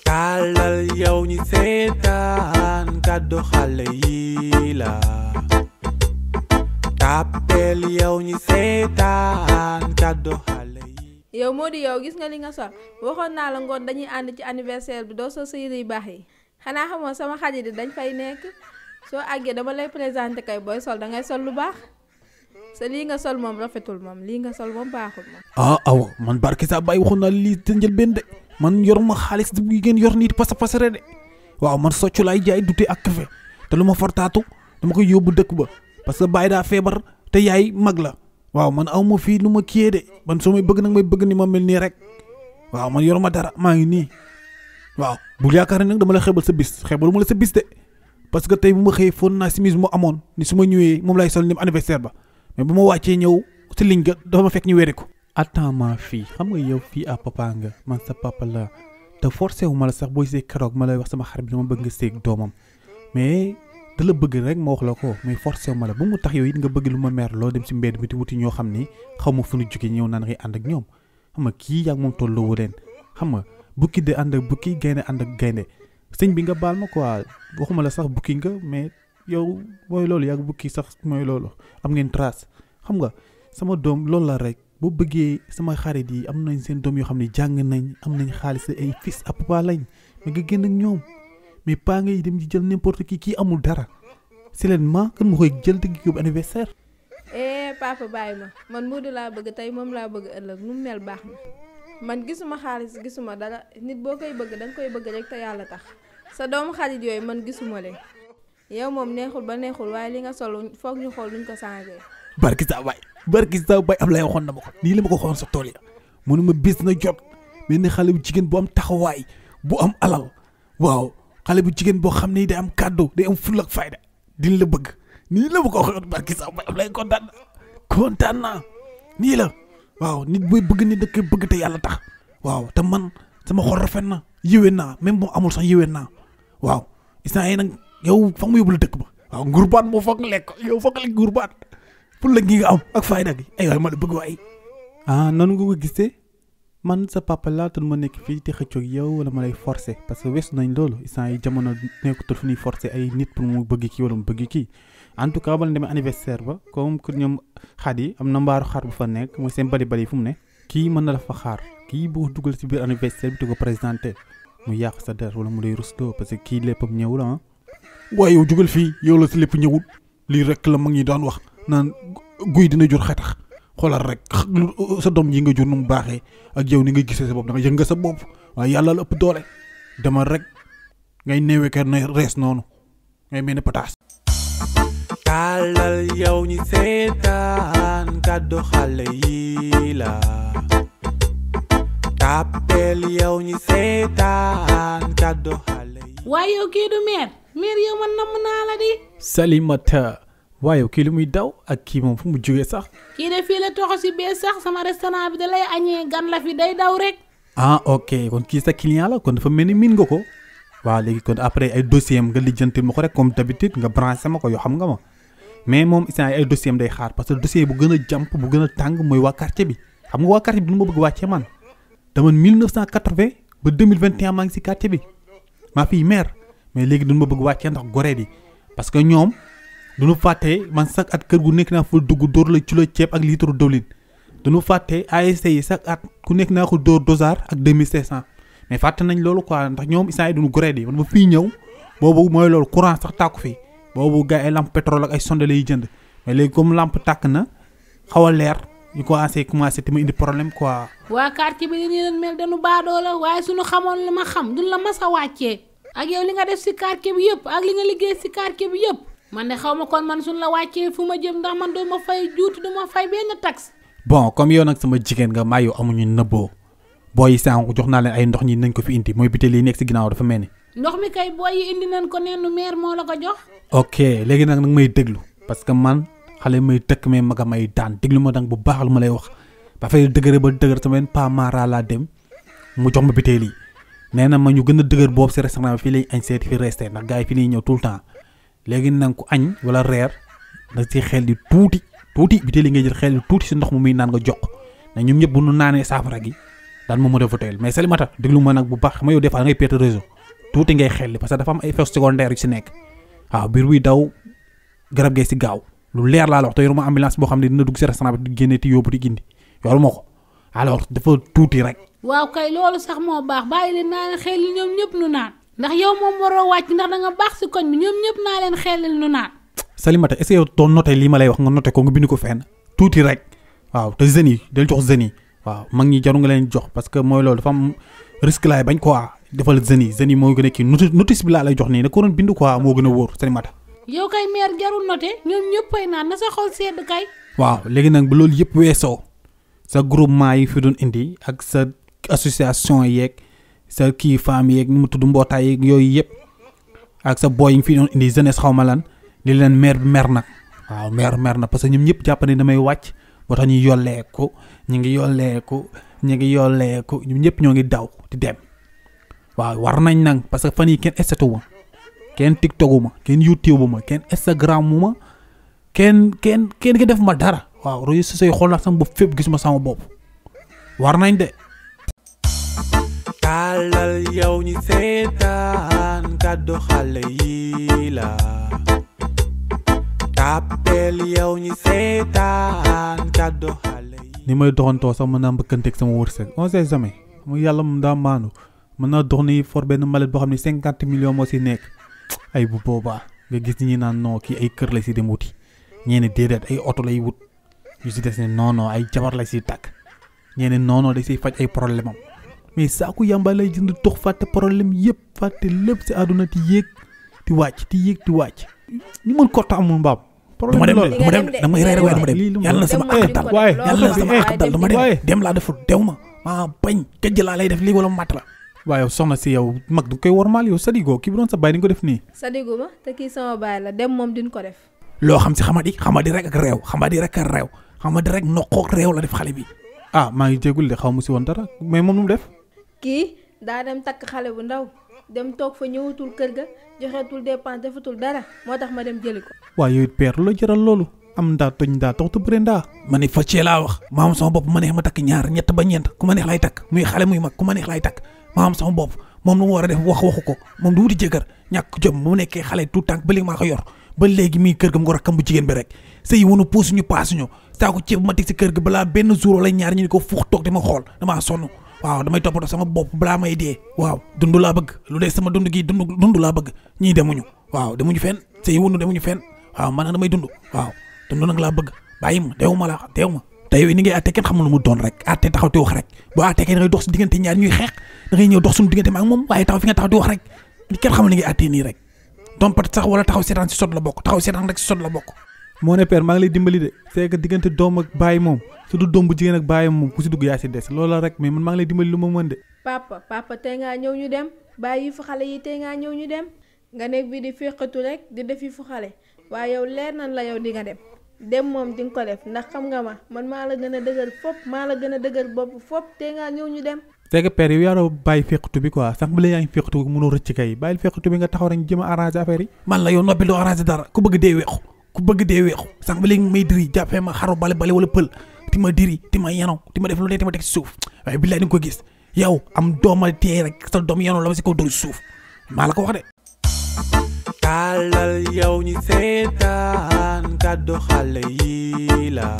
tàllal yow ñi seetaan kàddu xale yi la tàppeel yow ñi seetaan kàddu xale yi. yow Modou yow gis nga li nga sol waxoon naa la ngoon dañuy ànd ci anniversaire bi doo sol sa yére yu baax yi xanaa xamoo sama xarit yi dañ fay nekk soo àggee dama lay présenté kay booy sol dangay sol lu baax sa lii nga sol moom rafetul moom lii nga sol moom baaxul moom. awa man barke saa bàyyi waxoon naa lii te njëlbeen de man yor ma xaalis bu ngeen yor nii pasare de waaw man soccu laay jaay dute ak café te lu ma fortaatu dama koy yóbbu dëkk ba parce que bàyyi daa feebar te yaay mag la waaw man aw ma fii lu ma kiyee de man soo may bëgg nag may bëgg ni ma mel nii rek waaw man yor ma dara maa ngi nii waaw bul yaakaar ne nag dama la xeebal sa bis xeebalu ma la sa bis de parce que tey bu ma xëyee foon naa simis mu amoon ni su ma ñëwee moom lay sol ni anniversaire ba mais bu ma wàccee ñëw si ligne ga dafa ma fekk ñu weere ko. attends ma fii xam nga yow fii à papa nga man sa papa la te forcé wu ma la sax booy see keroog ma lay wax sama xarit bi dama bëgg nga seeg doomam mais da la bëgg rek ma wax la ko mais forcé wu ma la bu mu tax yow it nga bëgg lu ma mer loo dem si mbedd bi ti wuti ñoo xam ni xaw ma fu ñu jógee ñëw naan ngay ànd ak ñoom xam nga kii yaa moom tolloo leen xam nga bukki de ànd ak bukki gaynde ànd ak gaynde sëñ bi nga baal ma quoi waxuma la sax bukki nga mais yow mooy loolu yaa bukki sax mooy loolu am ngeen trace xam nga sama doom loolu la rek. boo bëggee sama xarit yi am nañ seen doom yoo xam ne jàng nañ am nañ xaalis ay fils à papa lañ mais nga génn ak ñoom mais pas ngay dem di jël n'importe kii amul dara seulement kan ma koy jël te gi anniversaire. papa bàyyi ma man Modou laa bëgg tey moom laa bëgg ëllëg nu mu mel baax na man gisuma xaalis gisuma dara nit boo koy bëgg danga koy bëgg rek te yàlla tax sa doomu xarit yooyu man gisuma leen yow moom neexul ba neexul waaye li nga sol foog ñu xool nuñ ko changé. barki saa bay am lay waxoon na ma ko nii la ma ko xoon sa tool ya mënuma bis na jot mel ni xale bu jigéen bu am taxawaay bu am alal waaw xale bu jigéen boo xam ne day am kàddu day am fulla ak fayda dina la bëgg nii la ma ko waxoon barki saa bay am lay kontaan naa nii la waaw nit booy bëgg nit da koy bëgg te yàlla tax waaw te man sama xol rafet na yéwén naa même bu amul sax yéwén naa waaw instant yi nag yow fa mu yóbbu la dëkk ba waaw ngurbaan moo foog nga lekk yow foog nga lekk ngurbaan pour la gi nga am ak fayda gi ay waay ma la bëgg waay. noonu nga ko gisee man sa papa laa te ma nekk fii te xëccoog yow wala ma lay forcer parce que weesu nañ loolu instant yi jamono nekkutul fu ñuy forcer ay nit pour mu bëgg kii wala mu bëgg kii en tout cas bala demee anniversaire ba comme que ñoom xaat yi am na mbaaru xaar bu fa nekk mooy seen bali fu mu ne kii mën na la fa xaar kii boo dugal ci biir anniversaire bi te ko présenté mu yàq sa der wala mu lay rustoo parce que kii léppam ñëwul ah. waaye yow jugal fii yow la si lépp ñëwul lii rek la mag ñi daan wax. naan guy dina jur xetax xoolal rek sa doom yi nga jur nu mu baaxee ak yow ni nga gisee sa bopp da nga yëg nga sa bopp waaye yàlla la ëpp doole dama rek ngay neewee kër na rees noonu ngay mel ne pataas. tàllal yow ñi seetaan kàddu xale yi la tàppeel yow ñi seetaan kàddu xale yi. waaye yow kii du meer yow man namm naa la di. Salimata. waaye kii lu muy daw ak kii moom fu mu jógee sax. kii de fii la toxo si bee sax sama restaurant bi da lay añee gan la fi day daw rek. ok kon kii sa client la kon dafa mel ni miin nga ko. waaw léegi kon après ay dossier am nga lijjantil ma ko rek comme d'habitude nga branché ma ko yoo xam nga ma mais moom instant ay dossier am day xaar parce que dossier bu gën a jàmp bu gën a tàng mooy waa quartier bi xam nga waa quartier bi du ma bëgg wàccee man dama 1980 ba 2021 maa ngi si quartier bi maa fiy maire mais léegi du ma bëgg wàccee ndax goree di parce que ñoom. duñu fàttee man sax at kër gu nekk naa fa dugg dóor la kilo ceeb ak litre dawlin duñu fàttee ASC yi sax at ku nekk naa ko dóor dosar ak 2500 mais fàtte nañ loolu quoi ndax ñoom instant yi duñu goree di man ba fii ñëw boobu mooy loolu courant sax tàkku fii boobu gars ay lampe pétrole ak ay sondele yi jënd mais léegi comme lampe tàkk na xaw a leer ñu commencé te ma indi problème quoi. waa quartier bi dañuy leen mel dañu baadoo la waaye suñu xamoon li ma xam duñ la mas a wàccee ak yow li nga def si quartier bi yëpp ak li nga liggéey si quartier bi yëpp. man de xaw ma kon man suñ la wàccee fu ma jëm ndax man doo ma fay juuti du ma fay benn taxe. bon comme yow nag sama jigéen nga maa yow amuñu nëbboo booy yi sànq jox naa leen ay ndox ñi nañ ko fi indi mooy bitel yi nekk si ginnaaw dafa mel ni. ndox mi kay booy yi indi nañ ko nenn meer moo la ko jox. ok léegi nag may déglu parce que man xale may tëkk mais maga may daan déglu ma dang bu baax lu ma lay wax ba fay dëgëre ba dëgër sama benn pa mara laa dem mu jox ma bitel yi nee na ma ñu gën a dëgër boobu si restaurant bi fii lañ añ seeti fi resté ndax gars yi fii lañ ñëw tout le temps léegi nag ku añ wala reer da ci xel di tuuti bi te li ngay jël xel di tuuti si ndox mu muy naan nga jox na ñoom ñëpp bu nu naanee saafara gi daan ma mën a voté mais Salimata déglu ma nag bu baax ma yow des fois da ngay perte réseau tuuti ngay xelli parce que dafa am ay effets secondaires yu si nekk waaw biir buy daw garab gee si gaaw lu leer laa la wax te yoruma ambulance boo xam ne dina dugg si restaurant bi di génne ti yóbbu di gindi yoruma ko alors dafa tuuti rek. waaw kay loolu sax moo baax bàyyi leen naa leen xel ñoom ñëpp nu naan ndax yow moom waroo wàcc ndax da nga baax si koñ bi ñoom ñëpp naa leen xelal nu naan. Salimata est-ce que yow doo noté lii ma lay wax nga noté ko nga bind ko fenn tuuti rek waaw te jeunes yi del jox jeunes yi waaw mag ñi jaru nga leen jox parce que mooy loolu dafa am risque laay bañ quoi defal jeunes yi moo gën a kii notice bi laa lay jox nii da ko doon bind quoi moo gën a wóor Salimata. yow kay meer jarul noté ñoom ñëppay naan na sa xol sedd kay. waaw léegi nag bu loolu yëpp weesoo sa groupement yi fi doon indi ak sa association yeeg sa kii femmes yeeg nu mu tudd mbootaay yeeg yooyu yëpp ak sa boy yi fi doon indi jeunesse xaw ma lan li leen maire bi mer nag waaw maire na parce que ñoom ñëpp jàpp ne damay wàcc boo tax ñu yolleeku ñoom ñëpp ñoo ngi daw di dem waaw war nañ nag parce que fan yi kenn estatu ma kenn tiktoku ma kenn youtube ma kenn instagram ma kenn ki def ma dara waaw réseaux sociaux yi xool naa sama bopp fépp gisuma sama bopp war nañ de. tàllal yow ñi seetaan kàddu xale yi la tàppeel yow ñi seetaan kàddu xale yi. ni may doxantoo sax mën naa mbëkkanteeg sama wërsëg on sait jamais mu yàlla mu daa maanu mën naa dox ni for benn mallette boo xam ne 50 millions moo si nekk ay bu boobaa nga gis ñi naan non kii ay kër la si dem wuti ñeene déedéet ay oto lay wut yu si des ne non ay jabar la siy tàkk ñeene non da siy faj ay problème am mais saaku yàmba lay jënd tox fàtte problème yëpp fàtte lépp si àdduna ti yéeg ti wàcc ñu mën ko amul mbaam. problème bi loolu dama dem damay reere waaye dama dem yàlla na sama ak dal waaye yàlla na sama ak dal dama dem laa deful dew ma maa bañ gëj laa lay def lii wala matt la. waaye soxna si yow mag du koy wormaal yow Sadigo kii bi doon sa baay di nga ko def nii. Sadigo ma te kii sama baay la dem moom din ko def. loo xam si xamadi rek ak réew xamadi rek noqoog réew la def xale bi. ah maa ngi jéegul de xaw ma si woon dara mais moom nu mu def. kii daa dem takk xale bu ndaw dem toog fa ñëwatul kër ga joxeetul dépense defatul dara moo tax ma dem jëli ko. waaye yooyu père lu la jaral loolu am ndaa toñ ndaa toxtu bëre ndaa. ma ne fàccee laa wax maam sama bopp ma neex ma takk ñaar ñett ba ñeent ku ma neex lay takk muy xale muy mag ku ma neex lay takk maam sama bopp moom lu mu war a def waxu ko moom du wuti jëkkër ñàkk jom mu nekkee xale tout tànk ba léegi maa ko yor ba léegi mii kër ga mu ko rakkam bu jigéen bi rek sëy wunu puus ñu paasuñu saako ceeb ma teg si kër ga balaa benn jour wala ñaar ñu ni ko fuux toog di ma xool damaa sonn waaw damay toppatoo sama bopp balaa may dee waaw dund laa bëgg lu dee sama dund gi dund laa bëgg ñii demuñu waaw demuñu fenn sëy wunu demuñu fenn waaw man damay dund waaw dund nag laa bëgg bàyyi ma deewu ma la deewu ma te yow ni ngay àtte kenn xamul lu mu doon rek àtte taxaw di wax rek boo àttee kay da ngay dox si diggante ñaar ñuy xeex da ngay ñëw dox suñu diggante ma ak moom waaye taxaw fi nga taxaw di wax rek kenn xamul ni ngay àttee nii rek dompat sax wala taxaw seetaan si sot la bokk taxaw seetaan rek si sot la bokk. moo ne père maa ngi lay dimbali de c'est que diggante doom ak bàyyi moom surtout doom bu jigéen ak bàyyi moom ku si dugg yaa si des loolu la rek mais man maa ngi lay dimbali lu ma mën de. papa tey ngaa ñëw ñu dem bàyyi fu xale yi tey ngaa ñëw ñu dem nga nekk bi di féqatu rek di defi fu xale waaye yow leer nan la yow di nga dem moom di nga ko def ndax xam nga ma man maa la gën a dëgër fop maa la gën a dëgër bopp fop tey ngaa ñëw ñu dem. c'est que père yow yaa bàyyi féqatu bi quoi sax bu la yaa ngi féqatu mënoo rëcc kay bàyyil féqatu bi nga taxaw rek jëm a arranger affaire yi. man la yow noppi doo arranger dara ku bëgg dee weexu sax ba léegi may diri jàppee ma xaru bale wala pël ti ma diri ti ma yeno ti ma def lu ne ti ma teg si suuf waaye billaay di nga ko gis yow am dooma téye rek sa doom yeno la ma si kaw dóor si suuf maa la ko wax de. tàllal yow ñi seetaan kàddu xale yi la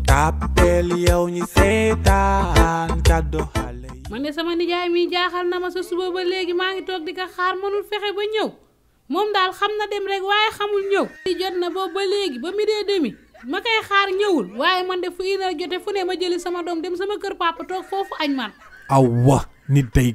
tàppeel yow ñi seetaan kàddu xale yi. man de sama nijaay mi jaaxal na ma sa suba ba léegi maa ngi toog di ko xaar mënul fexe ba ñëw moom daal xam na dem rek waaye xamul ñëw. di jot na boobu ba léegi ba midi et demi ma koy xaar ñëwul waaye man de fu une heure jote fu ne ma jëli sama doom dem sama kër papa toog foofu añ man. awa nit day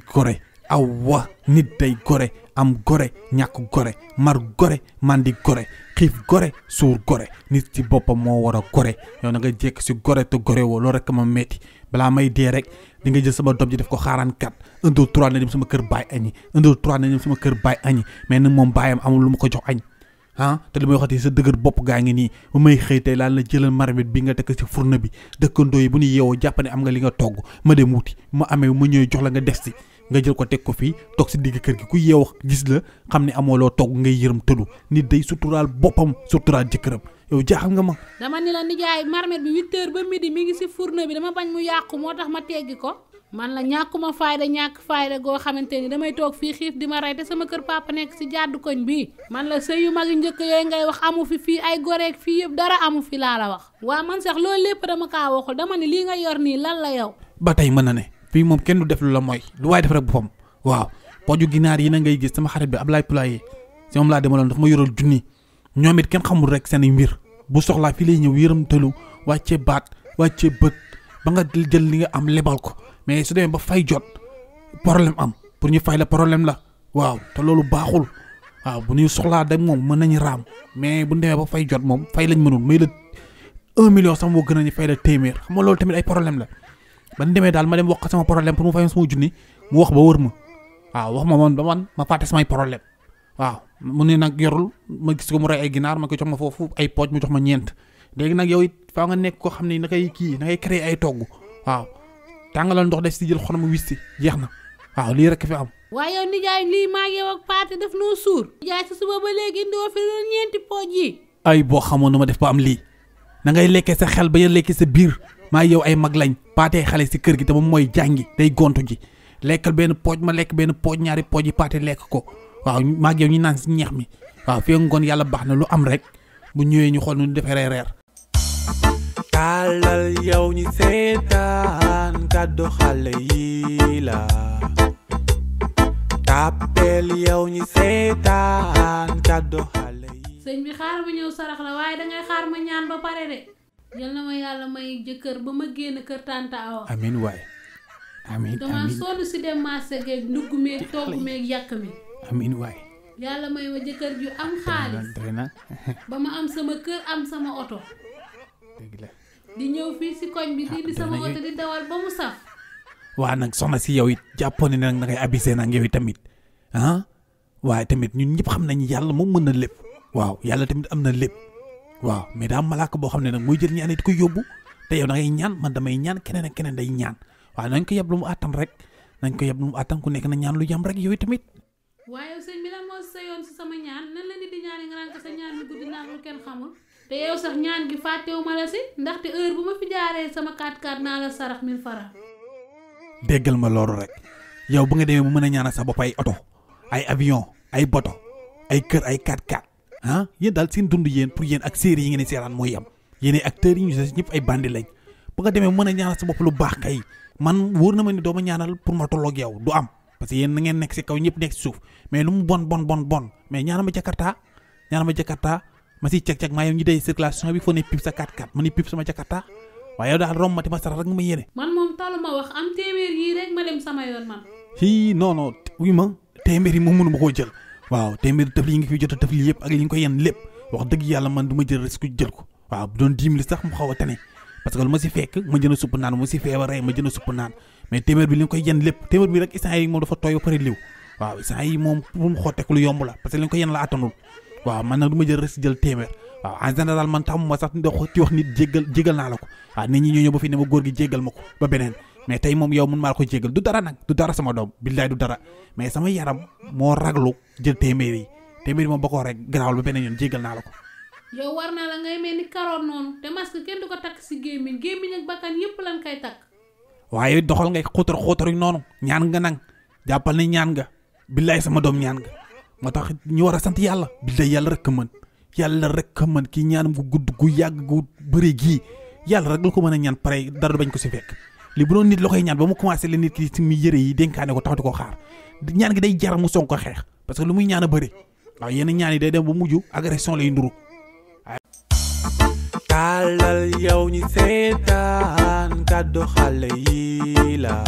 gore am gore ñàkk gore mar gore mandi gore xiif gore suur gore nit ci boppam moo war a gore yow na nga jekk si gore te gore woo loolu rek ma metti balaa may dee rek di nga jël sama doom ji def ko xaaraan 4 1 2 3 na dem sama kër baay añi 1 2 3 na dem sama kër baay añi mais nag moom baayam amul lu ma ko jox añ te li may waxati sa dëgër bopp gaa ngi nii ba may xëy tey laal na jëlal marmite bi nga tekk si fourne bi dëkkandoo yi bu ñu yeewoo jàpp ne am nga li nga togg ma dem wuti ma amee ma ñëw jox la nga def si nga jël ko teg ko fii toog si digg kër gi ku yeew gis la xam ne amoo loo togg ngay yërëm tëdu nit day suturaal boppam suturaal jëkkëram yow jaaxal nga ma. dama ni la nijaay marmet bi 8h ba midi mi ngi si fourneau bi dama bañ mu yàqu moo tax ma teggi ko man la ñàkkuma fayda ñàkk fayda goo xamante ni damay toog fii xiif di ma rey te sama kër papa nekk si jàddu koñ bii man la sëy yu mag yu njëkk yooyu ngay wax amu fi fii ay goreek fii yëpp dara amu fi laa la wax waa man sax loolu lépp dama kaa waxul dama ni lii nga yor nii lan la yow. ba tey mën na ne fii moom kenn du def lu la mooy lu waaye def rek boppam waaw poju ginaar yi na ngay gis sama xarit bi Ablaye Poulaye si moom laa demaloon dafa ma yoral junni ñoom it kenn xamul rek seen mbir bu soxlaa fii lay ñëw yërëm tëlu wàccee baat wàccee bët ba nga jël li nga am lebal ko mais su demee ba fay jot problème am pour ñu fay la problème la waaw te loolu baaxul waaw bu ñuy soxlaa dem moom mën nañu raam mais bu ñu demee ba fay jot moom fay lañ mënul may la 1 million sax moo gën a ñu fay la téeméer xam nga loolu tamit ay problème la ba ñu demee daal ma dem wax ko sama problème pour mu fay sama junni mu wax ba wër ma waaw wax ma man ba man ma fàtte samay problème waaw mu ne nag yorul ma gis ko mu rey ay ginaar ma ko jox ma foofu ay pooj mu jox ma ñeent léegi nag yow it faa nga nekk koo xam ne na ngay kii na ngay créer ay togg waaw tàngalal ndox def si jël xonam wis si jeex na waaw lii rek fi am. waaye yow nijaay lii maa ngi yow ak paate def noo suur. nijaay si suba ba léegi indiwoo fi loolu ñeenti pooj yi. ay boo xamoon nu ma def ba am lii na ngay lekkee sa xel ba ya lekkee sa biir maa yow ay mag lañ paatee xale si kër gi te moom mooy jàngi day gontu ji lekkal benn pooj ma lekk benn pooj ñaari pooj yi paate lekk ko waaw maa yow ñu naan si ñeex mi waaw fii ngoon yàlla baax na lu am rek bu ñëwee ñu xool nu defee reer. tàllal yow ñi seetaan kàddu xale yi la tàppeel yow ñi seetaan kàddu xale yi. sëñ bi xaar ma ñëw sarax la waaye dangay xaar ma ñaan ba pare de yal na ma yàlla may jëkkër ba ma génn kër tànta Awa. amiin waay amiin dama sonn si dem marché geeg ndugg meeg togg meeg yàq mi. amiin waay. yàlla may ma jëkkër ju am xaalis ba ma am sama kër am sama oto di ñëw fii si koñ bi di sama oto di dawal ba mu saf. waa nag soxna si yow it jàppoon ne nag dangay abisee nag yow it tamit ah waaye tamit ñun ñëpp xam nañu yàlla moom mën na lépp waaw yàlla tamit am na lépp waaw mais daa am malaaka boo xam ne nag mooy jël ñaan it ko yóbbu te yow da ngay ñaan man damay ñaan keneen ak keneen day ñaan waaw nañ ko yeb lu mu àttan rek nañ ko yeb lu mu àttan ku nekk na ñaan lu yam rek yow tamit. waaye sëñ bi lan moo sa yoon si sama ñaan nan la nit di ñaani nga naan ko sa ñaan bi guddi naa lu kenn xamul te yow sax ñaan gi fàttewu ma la si ndaxte heure bu ma fi jaaree sama 4x4 naa la sarax 1000 francs. déggal ma loolu rek yow bu nga demee bu mën a ñaanal sa bopp ay oto ay avion ay boto ay kër ay 4x4 ah yéen daal seen dund yéen pour yéen ak série yi ngeen di seetaan mooy am yéen acteurs yi ñu des ñëpp ay bandi lañ bu nga demee bu mën a ñaanal sa bopp lu baax kay man wóor na ma ni doo ma ñaanal pour ma tolloog yow du am. parce que yéen na ngeen nekk si kaw ñëpp nekk si suuf mais lu mu bon mais ñaanal ma Jakarta ma siy ceg maa yow ñi day circulation bi foo ne pip sa 4x4 ma ni pip sama Jakarta waaye yow daal romb ma ti ma sarax rek nga ma yéene. man moom talu ma wax am téeméer yii rek ma dem sama yoon man. non wuy ma téeméer yi moom mënu ma koo jël waaw téeméer tëf yi nga fi jot a tëf li yëpp ak li nga ko yenn lépp wax dëgg yàlla man du ma jël risque jël ko waaw bu doon 10 000 sax mu xaw a tane parce que lu ma si fekk ma jënd supp naan ma si feebaree ma jënd supp naan mais téeméer bi li nga koy yenn lépp téeméer bi rek instant yi moom dafa tooy ba pare liw waaw instant yi moom pour mu xotteeku lu yomb la parce que li nga ko yenn la attanul waaw man nag du ma jël risque jël téeméer waaw en général man tàmmuma sax di wax nit jéggal naa la ko waaw nit ñi ñoo ñëw ba fi ne ma góor gi jéggal ma ko ba beneen mais tey moom yow mun maa la ko jéggal du dara nag du dara sama doom billaay du dara mais sama yaram moo raglu jël téeméer yi moom ba ko rek garaawal ba beneen yoon jéggal naa la ko. yow war na la ngay mel ni karoon noonu te masque kenn du ko takk si gémmiñ ak bakkan yëpp lan koy takk. waaye doxal ngay xóotar yu noonu ñaan nga nang jàppal ne ñaan nga billaay sama doom ñaan nga moo tax ñu war a sant yàlla billaay yàlla rek a mën kii ñaanam gu gudd gu yàgg gu bëri gii yàlla rek la ko mën a ñaan pare dara du bañ ko si fekk li bu doon nit la koy ñaan ba mu commencé la nit ki si muy yëre yi dénkaane ko taxatu ko xaar ñaan gi day jar mu song ko xeex parce que lu muy ñaan a bëri waaw yenn ñaan yi day dem ba mujj agression lay nduru. tàllal yow ñi seetaan kàddu xale yi la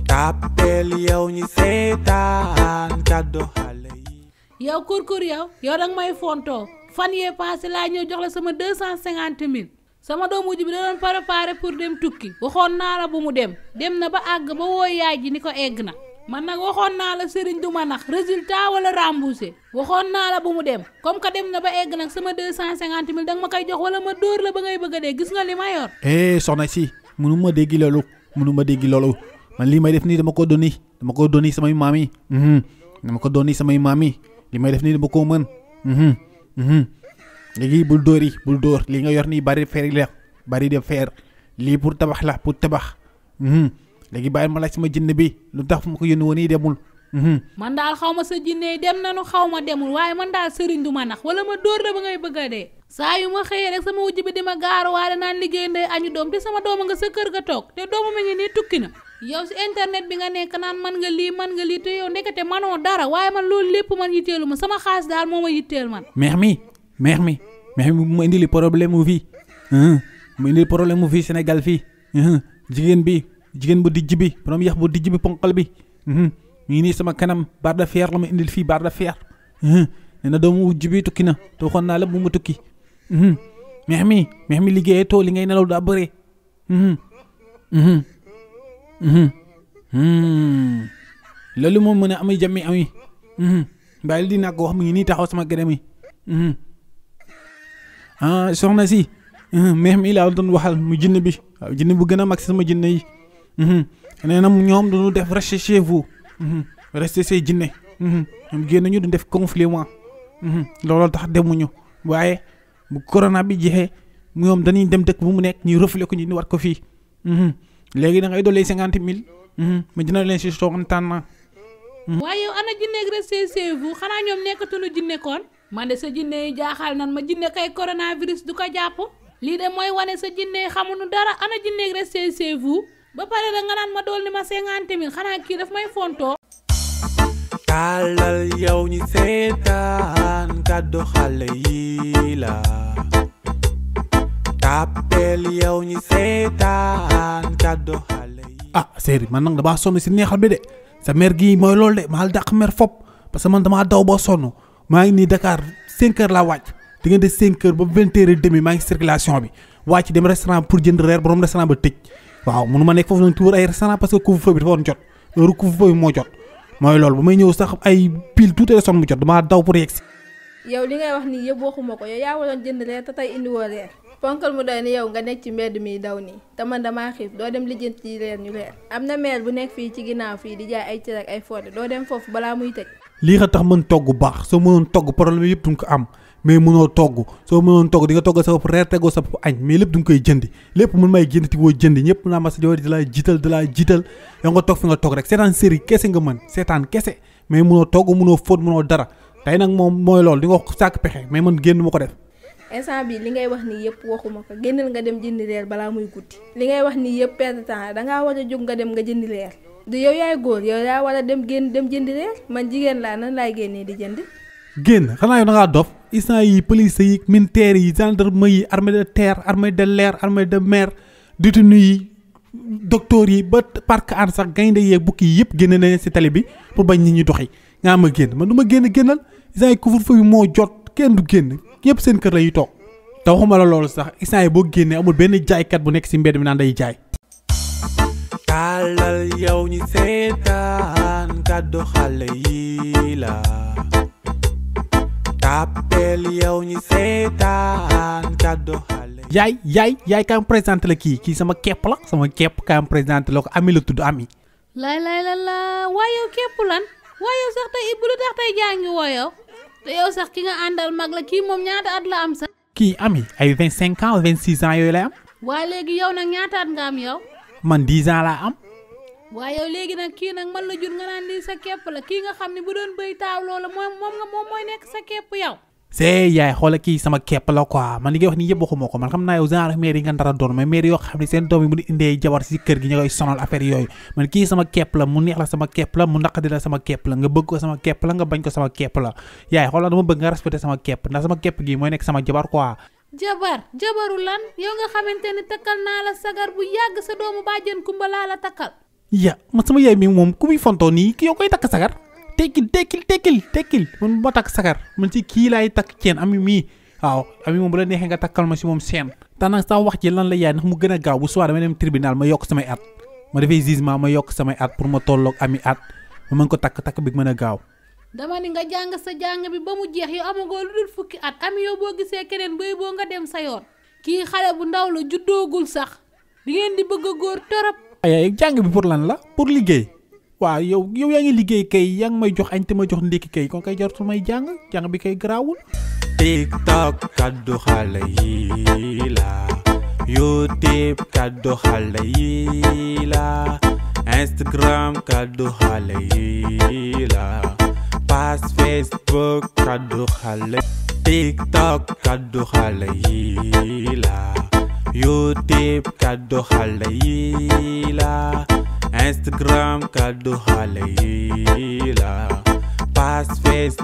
tàppeel yow ñi seetaan kàddu xale yi. yow kur yow danga may fontoo fan yee passé laa ñëw jox la sama 250 000 sama doom mujj bi da doon préparé pour dem tukki waxoon naa la bu mu dem na ba àgg ba woo yaay ji ni ko egg na man nag waxoon naa la sëriñ du ma nax résultat wala remboursé waxoon naa la bu mu dem comme que dem na ba egg nag sama 250 000 danga ma koy jox wala ma dóor la ba ngay bëgg a dee gis nga li ma yor. soxna si mënu ma déggi loolu man lii may def nii dama ko doni samay maam yi dama ko doni samay maam yi li may def nii dama ko mën léegi bul dóor lii nga yor nii bari feer la bari de feer lii pour tabax la pour tabax léegi bàyyi ma laaj sama jinne bi lu tax fu ma ko yónni woon nii demul man daal xaw ma sa jinne yi dem nanu xaw ma demul waaye man daal sëriñ du ma nax wala ma dóor la ba ngay bëgg a dee saa yu ma xëyee rek sama wujj bi di ma gaaruwaale naan liggéey ndey añu doom te sama dooma nga sa kër ga toog te dooma ma ngi nii tukki na yow si internet bi nga nekk naan man nga lii te yow ndekete manoo dara waaye man loolu lépp man yitteelu ma sama xaalis daal moo ma yitteel man meex mi mu indi li problème mu fii mu indi problème mu fii Sénégal fii jigéen bu dijj bi borom yax bu dijj bi ponkal bi mi ngi nii sama kanam barre de fer la ma indil fii barre de fer nee na doomu wujj bi tukki na te waxoon naa la bu mu tukki meex mi liggéeyee too li ngay nelaw daa bëre loolu moom mën a amay jàmmi ami bàyyi di nag wax mi ngi nii taxaw sama gërëm yi soxna si meex mi laa doon waxal mu jinne bi waaw jinne bu gën a mag si sama jinne yi nee na ñoom dañu def rester chez vous rester chez jinne ñoom génn ñu duñ def conflit looloo tax demuñu waaye bu corona bi jeexee ñoom dañuy dem dëkk bu mu nekk ñuy reflé ko ñu war ko fii léegi da ngay dolli 50,000 ma dina leen si soxantaan na waaye yow ana jinne ak rester chez vous xanaa ñoom nekkatuñu jinne kon man de sa jinne yi jaaxal nan ma jinne kay coronavirus du ko jàpp lii de mooy wane sa jinne yi xamuñu dara ana jinne ak rester chez vous ba pare da nga naan ma dool ni ma 50,000 xanaa kii daf may fontoo tàllal yow ñi seetaan kàddu xale yi la tàppeel yow ñi seetaan kàddu xale yi séeri man nag damaa sonn si neexal bi de sa mer gi mooy loolu de maa dàq mer fop parce que man damaa daw ba sonn maa ngi nii Dakar 5 heures laa wàcc diggante 5 heures ba 20h30 maa ngi circulation bi wàcc dem restaurant pour jënd reer borom restaurant ba tëj waaw mënu ma nekk foofu nag tuur ay restaurant parce que couvre-feu bi dafa woon jot heure couvre-feu bi moo jot mooy loolu ba may ñëw sax ay pile tuuti la son mu jot damaa daw pour yegg si yow li ngay wax nii yëpp waxuma ko yow yaa waroon jënd reer te tey indiwoo reer ponkal mu doy ni yow nga nekk ci mbedd mi daw nii te man damaa xiif doo dem lijjanti ci reer ñu reer am na meel bu nekk fii ci ginnaaw fii di jaay ay cere ak ay foote doo dem foofu balaa muy tëj lii nga tax mën togg baax soo mënoon togg problème yëpp du nga ko am mais mënoo togg soo mënoon togg di nga togg sa bopp reer tegoo sa bopp añ mais lépp du nga koy jëndi lépp mën may jënd ti woo jëndi ñëpp naa ma sa jawari da laa jiital yow nga toog fi nga toog rek seetaan série kese nga mën seetaan kese mais mënoo togg mënoo fóot mënoo dara tey nag moom mooy loolu di nga wax sàkk pexe mais man génn ma ko def instant bi li ngay wax nii yëpp waxuma ko génnal nga dem jëndi reer balaa muy guddi li ngay wax nii yëpp perte temps dangaa war a jóg nga dem nga jëndi reer du yow yaay góor yow yaa war a dem jëndi reer man jigéen laa nan laay génnee di jënd génn xanaa yow da ngaa dof instant yi police yi militaire yi gendarme yi armée de terre armée de l'air armée de mer détenu yi docteur yi ba parc an sax gaynde yeeg bukki yi yëpp génne nañ si tali bi pour bañ nit ñi doxi nga ma génn man du ma génnal instant yi couvre-feu bi moo jot kenn du génn yëpp seen kër la yi toog te waxuma la loolu sax instant yi boo génnee amul benn jaaykat bu nekk si mbedd mi naan day jaay tàllal yow ñi seetaan kàddu xale yi la tàppeel yow ñi seetaan kàddu xale yaay kaay présenté la kii sama kepp la sama kepp kaay présenté la ko Ami la tudd Ami lay la waaye yow képp lan waaye yow sax tey Ibou lu tax tey jàngi woo yow te yow sax ki nga àndal mag la kii moom ñaata at la am sax kii Ami ay 25 ans 26 ans yooyu lay am waaye léegi yow nag ñaata at nga am yow man 10 ans laa am waaye yow léegi nag kii nag man la jur nga naan lii sa kepp la kii nga xam ne bu doon bëy taaw loola moom mooy nekk sa kepp yow c'est yaay xoola kii sama kepp la quoi man li ngay wax nii yëpp waxuma ko man xam naa yow genre maire yi nga dara doon mais maire yoo xam ne seen doom yi mu di indee jabar si kër gi ñu koy sonal affaire yooyu man kii sama kepp la mu neex la sama kepp la mu naqadi la sama kepp la nga bëgg ko sama kepp la nga bañ ko sama kepp la yaay xoola dama bëgg nga respecté sama kepp ndax sama kepp gi mooy nekk sama jabar quoi jabaru lan yow nga xamante ni takkal naa la sagar bu yàgg sa doomu bàjjen kumba laa la takkal ya man sama yaay mi moom ku muy fontoo nii ki yow koy takk sagar tekkil man ma takk sagar man ci kii laay takk ceen Ami mii waaw Ami moom bu la neexee nga takkal ma si moom seen te nag sama wax ji lan la yaay ndax mu gën a gaaw bu soir dama dem tribunal ma yokk samay at ma defee jugement ma yokk samay at pour ma tolloog Ami at ma mën ko takk bi mën a gaaw dama ni nga jàng sa jàng bi ba mu jeex yow amagoo lu dul fukki at Ami yow boo gisee keneen bay boo nga dem sa yoon kii xale bu ndaw la juddoogul sax di ngeen di bëgg a góor torop ay jàng bi pour lan la pour liggéey waaw yow yaa ngi liggéey kay yaa ngi may jox añ te ma jox ndékki kay kon kay jartul may jàng bi kay garaawul. TikTok kaddu xale yi la, YouTube kaddu xale yi la, Instagram kaddu xale yi la, page Facebook kaddu xale. TikTok kaddu xale yi la, YouTube kaddu xale yi la, Instagram kaddu xale yi la, page Facebook